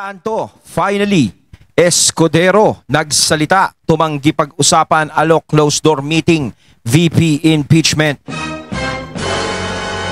Santo, finally, Escudero nagsalita, tumanggi pag-usapan alok closed door meeting, VP impeachment.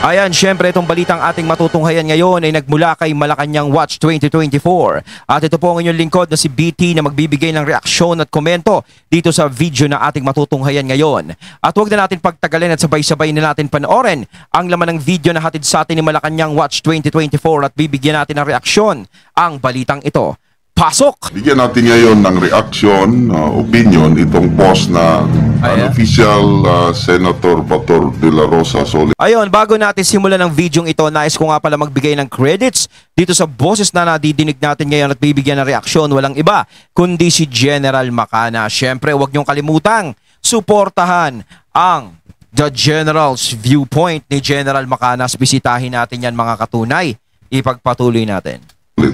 Ayan, syempre itong balitang ating matutunghayan ngayon ay nagmula kay Malacanang Watch 2024. At ito po ang inyong lingkod na si BT na magbibigay ng reaksyon at komento dito sa video na ating matutunghayan ngayon. At huwag na natin pagtagalin at sabay-sabay na natin panoorin ang laman ng video na hatid sa atin ni Malacanang Watch 2024 at bibigyan natin ng reaksyon ang balitang ito. Pasok! Bigyan natin ngayon ng reaction, opinion, itong post na unofficial Senator Bator de la Rosa Solis. Ayun, bago natin simulan ng video ito, nais ko nga pala magbigay ng credits dito sa boses na nadidinig natin ngayon at bibigyan ng reaksyon. Walang iba kundi si General Macana. Siyempre, huwag niyong kalimutang suportahan ang The General's Viewpoint ni General Macana. Bisitahin natin yan mga katunay. Ipagpatuloy natin.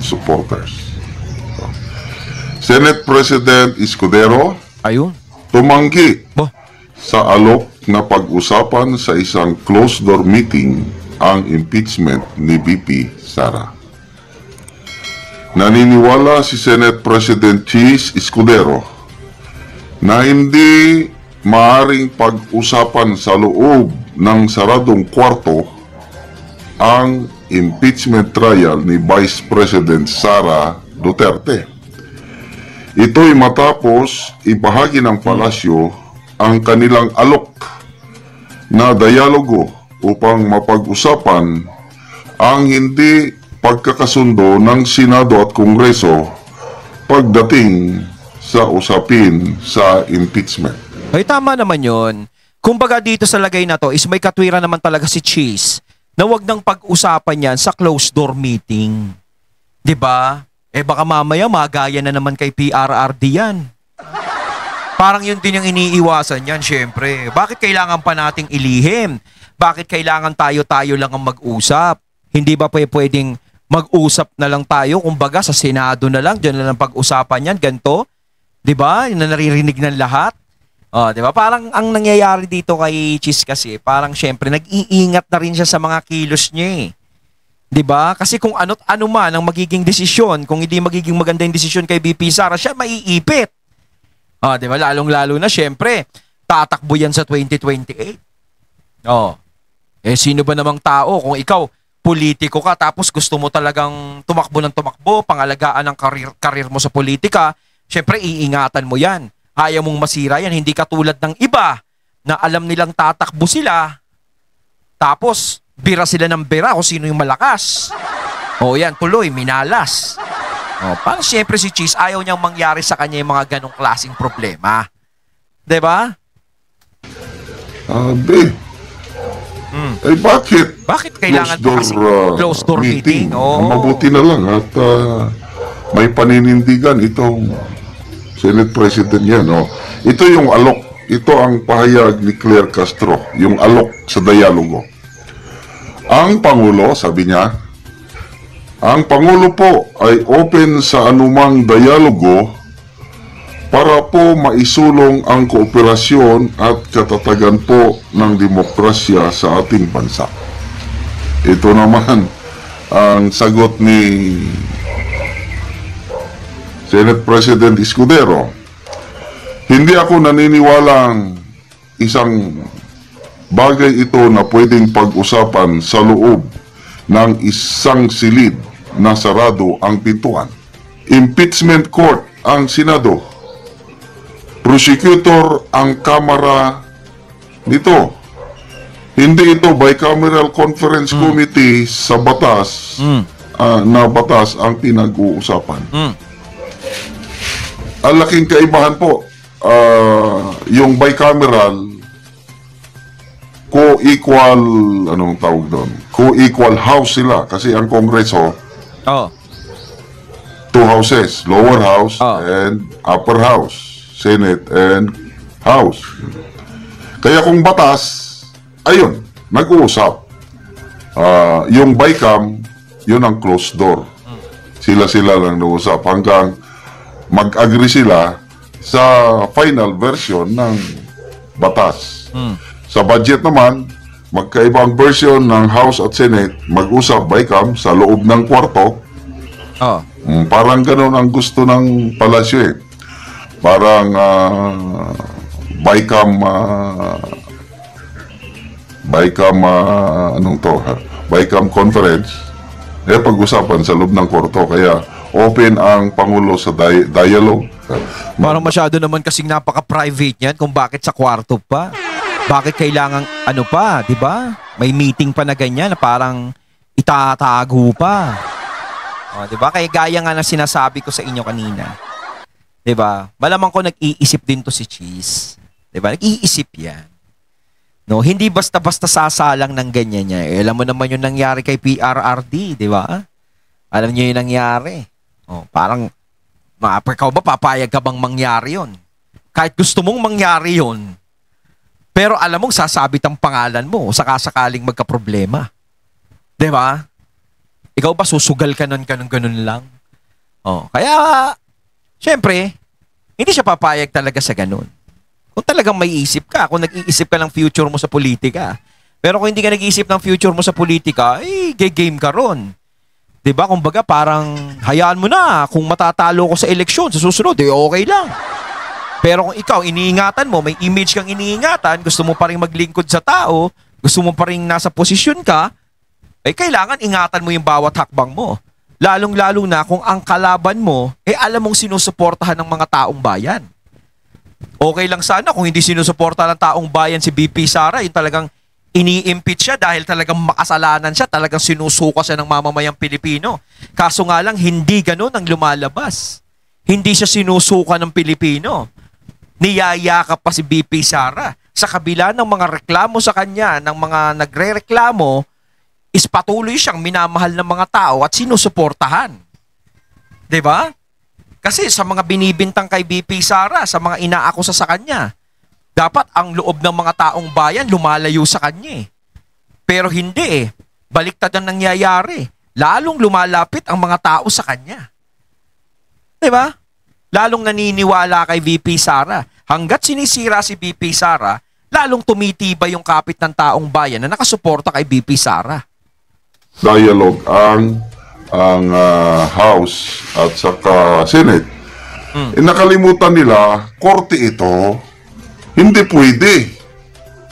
Supporters. Senate President Escudero Ayun. tumanggi Bah. sa alok na pag-usapan sa isang closed-door meeting ang impeachment ni VP Sara. Naniniwala si Senate President Chis Escudero na hindi maaring pag-usapan sa loob ng saradong kwarto ang impeachment trial ni Vice President Sara Duterte. Ito'y matapos ibahagi ng palasyo ang kanilang alok na dialogo upang mapag-usapan ang hindi pagkakasundo ng Senado at Kongreso pagdating sa usapin sa impeachment. Ay, tama naman yun. Kumbaga dito sa lagay na to is may katwiran naman talaga si Cheese na wag nang pag-usapan yan sa closed door meeting. 'Di ba? Eh baka mamaya magaya na naman kay PRRD yan. Parang yun din yung iniiwasan yan, syempre. Bakit kailangan pa nating ilihim? Bakit kailangan tayo-tayo lang ang mag-usap? Hindi ba pwedeng mag-usap na lang tayo? Kumbaga sa Senado na lang, dyan na lang pag-usapan yan, ganito? Diba? Yun na naririnig ng lahat. Diba? Parang ang nangyayari dito kay Cheese kasi, parang syempre nag-iingat na rin siya sa mga kilos niya eh. 'Di ba? Kasi kung ano't ano man ang magiging desisyon, kung hindi magiging maganda yung desisyon kay VP Sara, siya maiipit. 'Di ba? Lalong-lalo na syempre, tatakbo yan sa 2028. Eh sino ba namang tao kung ikaw politiko ka tapos gusto mo talagang tumakbo ng tumakbo, pangalagaan ang karir mo sa politika, syempre iingatan mo 'yan. Ayaw mong masira yan, hindi katulad ng iba na alam nilang tatakbo sila. Tapos bira sila ng bira kung sino yung malakas. Yan, tuloy, minalas. Parang siyempre si Cheese, ayaw niyang mangyari sa kanya yung mga ganong klaseng problema. Diba? Bakit? Bakit kailangan closed door meeting? Mabuti na lang at may paninindigan itong Senate President yan. Ito yung alok. Ito ang pahayag ni Claire Castro, yung alok sa dialogo. Ang Pangulo, sabi niya, ang Pangulo po ay open sa anumang dialogo para po maisulong ang kooperasyon at katatagan po ng demokrasya sa ating bansa. Ito naman ang sagot ni Senate President Escudero. Hindi ako naniniwalang isang bagay ito na pwedeng pag-usapan sa loob ng isang silid na sarado ang pintuan. Impeachment court ang Senado. Prosecutor ang Kamara nito. Hindi ito bicameral conference committee sa batas na batas ang pinag-uusapan. Ang laking kaibahan po, yung bicameral co-equal, anong tawag doon? Co-equal house sila. Kasi ang Kongreso, two houses, lower house and upper house, Senate and House. Kaya kung batas, ayun, nag-uusap. Yung BICAM, yun ang closed door. Sila-sila lang nag-uusap hanggang mag-agree sila sa final version ng batas. Sa budget naman, magkaibang version ng House at Senate, mag-usap BICAM sa loob ng kwarto Parang ganun ang gusto ng palasyo eh. Parang anong to ha? BICAM conference, pag-usapan sa loob ng korto. Kaya open ang Pangulo sa dialogue. Parang masyado naman kasing napaka-private niyan kung bakit sa kwarto pa. Bakit kailangan ano pa, di ba? May meeting pa na ganyan na parang itatago pa. O, di ba? Kaya gaya nga na sinasabi ko sa inyo kanina. Di ba? Malamang ko nag-iisip din to si Cheese. Di ba? Nag-iisip yan. No, hindi basta-basta sasalang ng ganyan niya. Alam mo naman yung nangyari kay PRRD, di ba? Alam niyo yung nangyari. O, parang ikaw ba, papayag ka bang mangyari yun? Kahit gusto mong mangyari yun, pero alam mong sasabit ang pangalan mo sakasakaling magka-problema. Diba? Ikaw ba susugal ka nun, ganun lang? Oh, kaya, syempre, hindi siya papayag talaga sa ganun. Kung talagang may isip ka, kung nag-iisip ka ng future mo sa politika. Pero kung hindi ka nag-iisip ng future mo sa politika, game ka ron. Diba? Kumbaga parang hayaan mo na kung matatalo ko sa eleksyon sa susunod, okay lang. Pero kung ikaw, iniingatan mo, may image kang iniingatan, gusto mo pa rin maglingkod sa tao, gusto mo pa rin nasa posisyon ka, kailangan ingatan mo yung bawat hakbang mo. Lalong-lalo na kung ang kalaban mo, alam mong sinusuportahan ng mga taong bayan. Okay lang sana kung hindi sinusuportahan ng taong bayan si BP Sara, yung talagang ini-impeach siya dahil talagang makasalanan siya, talagang sinusuka siya ng mamamayang Pilipino. Kaso nga lang, hindi ganun ang lumalabas. Hindi siya sinusuka ng Pilipino. Niyayakap pa si BP Sara. Sa kabila ng mga reklamo sa kanya, ng mga nagre-reklamo, is patuloy siyang minamahal ng mga tao at sinusuportahan. Diba? Kasi sa mga binibintang kay BP Sara, sa mga inaakusa sa kanya, dapat ang loob ng mga taong bayan lumalayo sa kanya. Pero hindi Baliktad ang nangyayari. Lalong lumalapit ang mga tao sa kanya. Diba? Lalong naniniwala kay VP Sara. Hanggat sinisira si VP Sara, lalong tumitibay yung kapit ng taong bayan na nakasuporta kay VP Sara. Dialogue ang House at saka Senate. Nakalimutan nila, korte ito, hindi pwede.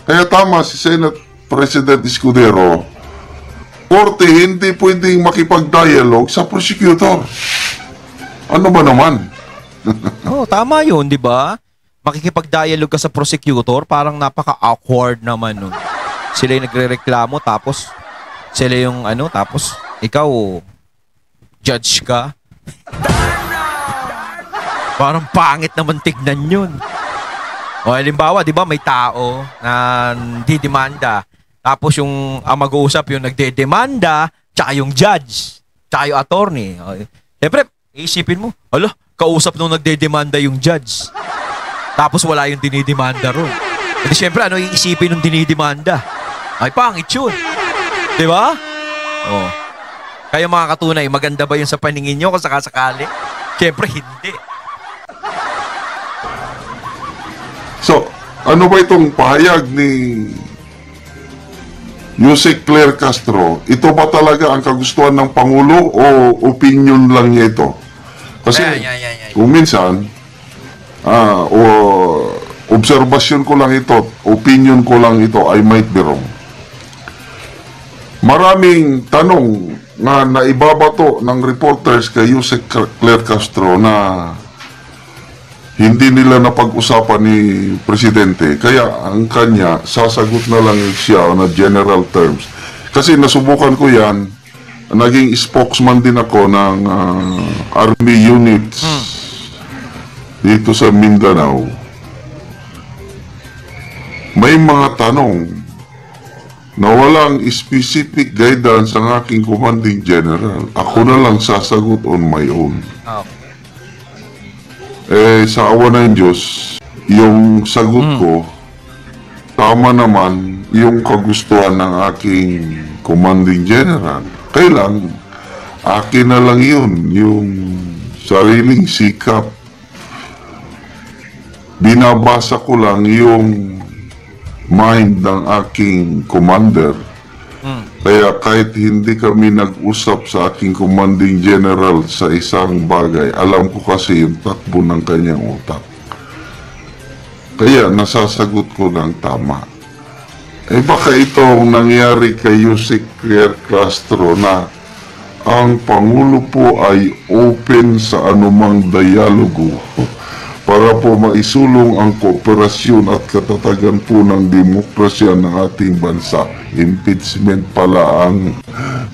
Kaya tama si Senate President Escudero, korte hindi pwedeng makipag-dialogue sa prosecutor. Ano ba naman? Tama yun, di ba? Makikipag-dialogue ka sa prosecutor, parang napaka-awkward naman nun. Sila yung nagre-reklamo, tapos sila yung tapos ikaw, judge ka. Parang pangit naman tignan yun. O halimbawa, di ba, may tao na didemanda. Tapos yung ang mag-uusap yung nagdedemanda, tsaka yung judge, tsaka yung attorney. Siyempre, isipin mo, kausap nung nagdedemanda yung judge. Tapos wala yung dinidemanda ron. Kasi siyempre, ano iisipin nung dinidemanda? Ay, pangit yun. Di ba? Kaya mga katunay, maganda ba yun sa paningin nyo kung sakasakali? Siyempre, hindi. So, ano ba itong pahayag ni Yusek Claire Castro? Ito ba talaga ang kagustuhan ng Pangulo o opinion lang niya ito? Kasi kung minsan, obserbasyon ko lang ito, opinion ko lang ito, I might be wrong. Maraming tanong na naibabato ng reporters kay Yusek Claire Castro na hindi nila napag-usapan ni Presidente. Kaya ang kanya, sasagot na lang siya on a general terms. Kasi nasubukan ko yan, naging spokesman din ako ng Army units dito sa Mindanao. May mga tanong na walang specific guidance ang aking commanding general. Ako na lang sasagot on my own. Sa awa ng Diyos, yung sagot ko, tama naman yung kagustuhan ng aking commanding general. Kailan, akin na lang yun, yung sariling sikap. Binabasa ko lang yung mind ng aking commander. Kaya kahit hindi kami nag-usap sa aking commanding general sa isang bagay, alam ko kasi yung takbo ng kanyang utak. Kaya nasasagot ko ng tama. Baka itong nangyari kay Yusek Claire Castro na ang Pangulo po ay open sa anumang dialogo para po maisulong ang kooperasyon at katatagan po ng demokrasya ng ating bansa. Impeachment pala ang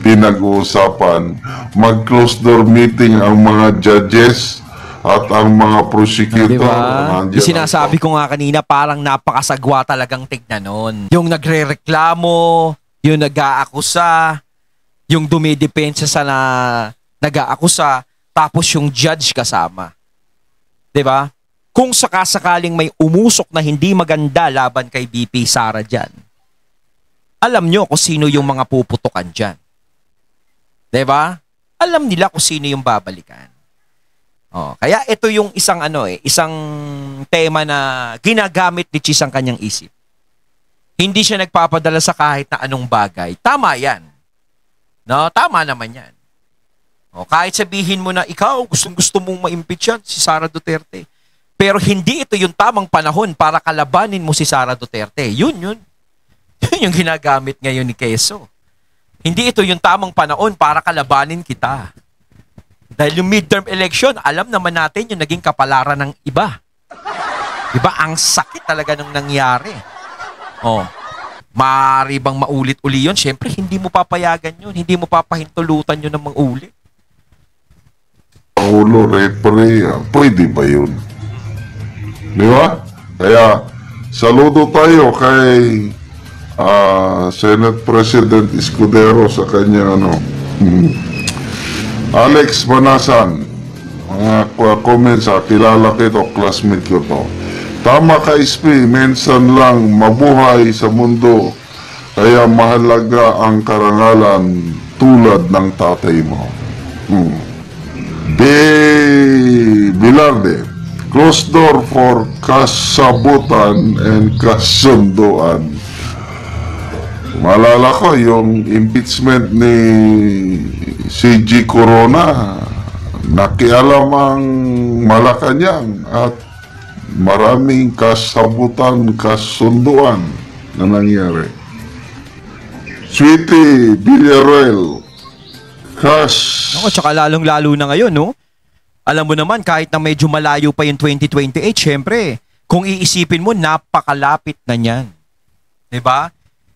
pinag-uusapan. Mag-close door meeting ang mga judges at ang mga prosecutor. Diba? Yung sinasabi ko nga kanina, parang napakasagwa talagang tignan nun. Yung nagre-reklamo, yung nag-aakusa, yung dumidepensa sa nag-aakusa, tapos yung judge kasama. Diba? Kung sakasakaling may umusok na hindi maganda laban kay VP Sara dyan, alam nyo kung sino yung mga puputukan dyan. Diba? Alam nila kung sino yung babalikan. Kaya ito yung isang isang tema na ginagamit ni Chis ang kanyang isip. Hindi siya nagpapadala sa kahit na anong bagay. Tama yan. No, tama naman yan. Kahit sabihin mo na ikaw, gusto mong ma-impeach yan, si Sara Duterte. Pero hindi ito yung tamang panahon para kalabanin mo si Sara Duterte. Yun. Yun yung ginagamit ngayon ni Quezon. Hindi ito yung tamang panahon para kalabanin kita. Dahil yung midterm election, alam naman natin yung naging kapalaran ng iba. Diba? Ang sakit talaga nung nangyari. Maaari bang maulit-uli yun? Siyempre, hindi mo papayagan yun. Hindi mo papahintulutan yun ng maulit. Paulo Referee, pwede ba yun? Di ba? Kaya, saludo tayo kay Senate President Escudero sa kanya Alex Manasan, mga comments, kilala ko ito, classmate ko to. Tama ka, SP, minsan lang mabuhay sa mundo, kaya mahalaga ang karangalan tulad ng tatay mo. Bilarde, closed door for kasabutan and kasunduan. Malala ko yung impeachment ni CG Corona, nakialam ang Malacanang at maraming kasabutan, kasunduan na nangyari. Sweetie Villarreal, tsaka lalong-lalo na ngayon, no? Alam mo naman, kahit na medyo malayo pa yung 2028, syempre, kung iisipin mo, napakalapit na niyan. Diba?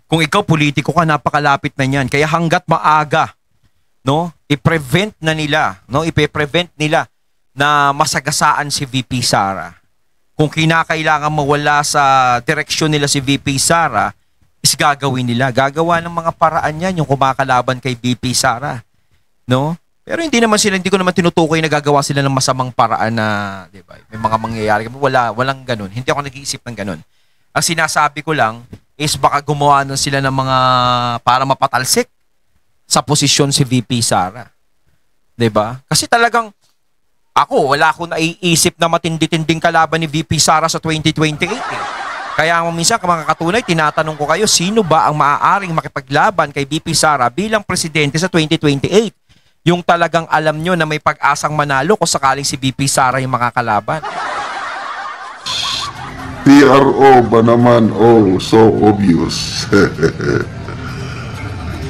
Kung ikaw politiko ka, napakalapit na niyan. Kaya hanggat maaga, no, i-prevent na nila, no, ipe-prevent nila na masagasaan si VP Sara. Kung kinakailangan mawala sa direksyon nila si VP Sara, is gagawin nila. Gagawa ng mga paraan yan yung kumakalaban kay VP Sara. No? Pero hindi ko naman tinutukoy na gagawa sila ng masamang paraan na, di ba, may mga mangyayari. Walang ganun. Hindi ako nag-iisip ng ganun. Ang sinasabi ko lang is baka gumawa na sila ng mga para mapatalsik sa posisyon si VP Sara. 'Di ba? Kasi talagang wala akong naiisip na matindi-tinding kalaban ni VP Sara sa 2028 eh. Kaya minsan mga katunay, tinatanong ko kayo, sino ba ang maaaring makipaglaban kay VP Sara bilang presidente sa 2028? Yung talagang alam nyo na may pag-asang manalo kung sakaling si VP Sara yung makakalaban. PRO ba naman? Oh, so obvious.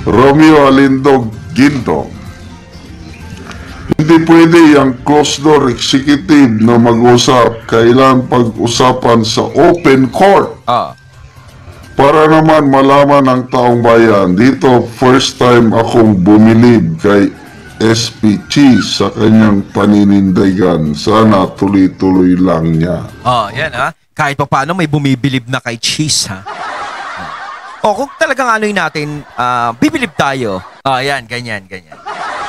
Romeo Alindog Ginto. Hindi pwede yung closed door executive na mag-usap. Kailan pag-usapan sa open court. Para naman malaman ng taong bayan. Dito, first time akong bumilib kay SP Cheese sa kanyang paninindigan. Sana tuloy-tuloy lang niya. Yan ha. Kahit pa paano may bumibilib na kay Cheese ha. Kung talagang ano'y natin, bibilib tayo. Yan, ganyan.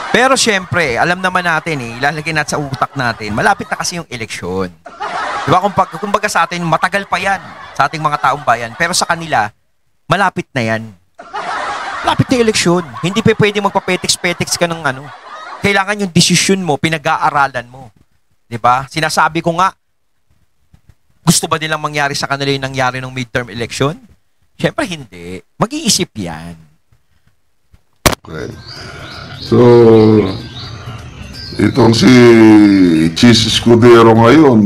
Pero syempre, alam naman natin ilalagay natin sa utak natin, malapit na kasi yung eleksyon. Diba? Kumbaga sa atin, matagal pa yan sa ating mga taong bayan. Pero sa kanila, malapit na yan. Malapit na yung eleksyon. Hindi pa pwede magpapetex-petex ka ng ano. Kailangan yung desisyon mo, pinag-aaralan mo. Diba? Sinasabi ko nga, gusto ba nilang mangyari sa kanila yung nangyari ng midterm election? Siyempre hindi. Mag-iisip yan. Okay. So, itong si Cheese Escudero ngayon,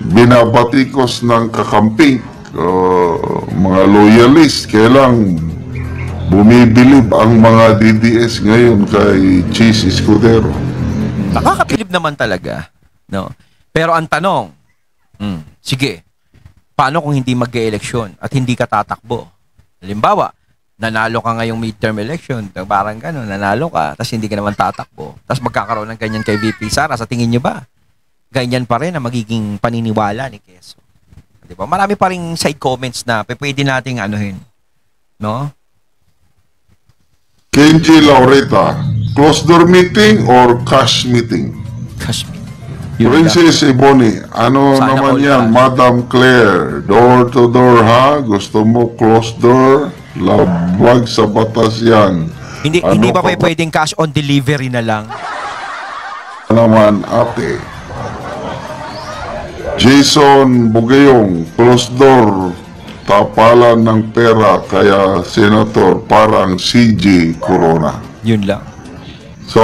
binabatikos ng kakamping, mga loyalist, kailang bumibilib ang mga DDS ngayon kay Cheese Escudero. Nakakabilib naman talaga, no? Pero ang tanong, sige, paano kung hindi mag-eleksyon at hindi ka tatakbo? Halimbawa, nanalo ka ngayong midterm election, parang gano'n, nanalo ka, tapos hindi ka naman tatakbo, tapos magkakaroon ng ganyan kay VP Sara, sa tingin nyo ba? Ganyan pa rin ang magiging paniniwala ni Quezon. Diba? Marami pa rin side comments na pwede nating anuhin, no? Kenji Laureta, closed door meeting or cash meeting? Kashmir. Princess Ebony, ano Sana naman all yan, cash. Madam Claire, door to door ha? Gusto mo closed door? Labag sa batas yan. Hindi ba pwedeng cash on delivery na lang? Naman ate? Jason Bugayong, closed door, tapalan ng pera, kaya senator parang CJ Corona. Yun lang. So,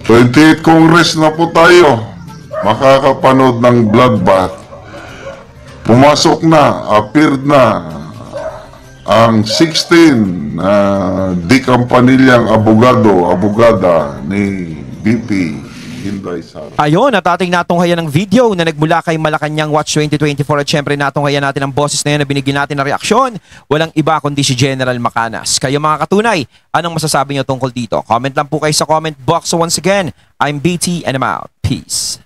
28 Congress na po tayo. Makakapanood ng bloodbath. Pumasok na, appeared na ang 16 di kampanilyang abogada ni BP Inday Sara. Ayun, at ating natunghayan ng video na nagmula kay Malacanang Watch 2024 at syempre natunghayan natin ang boses na yan na binigyan natin ng reaksyon. Walang iba kundi si General Macanas. Kayo mga katunay, anong masasabi nyo tungkol dito? Comment lang po kayo sa comment box. So once again, I'm BT and I'm out. Peace.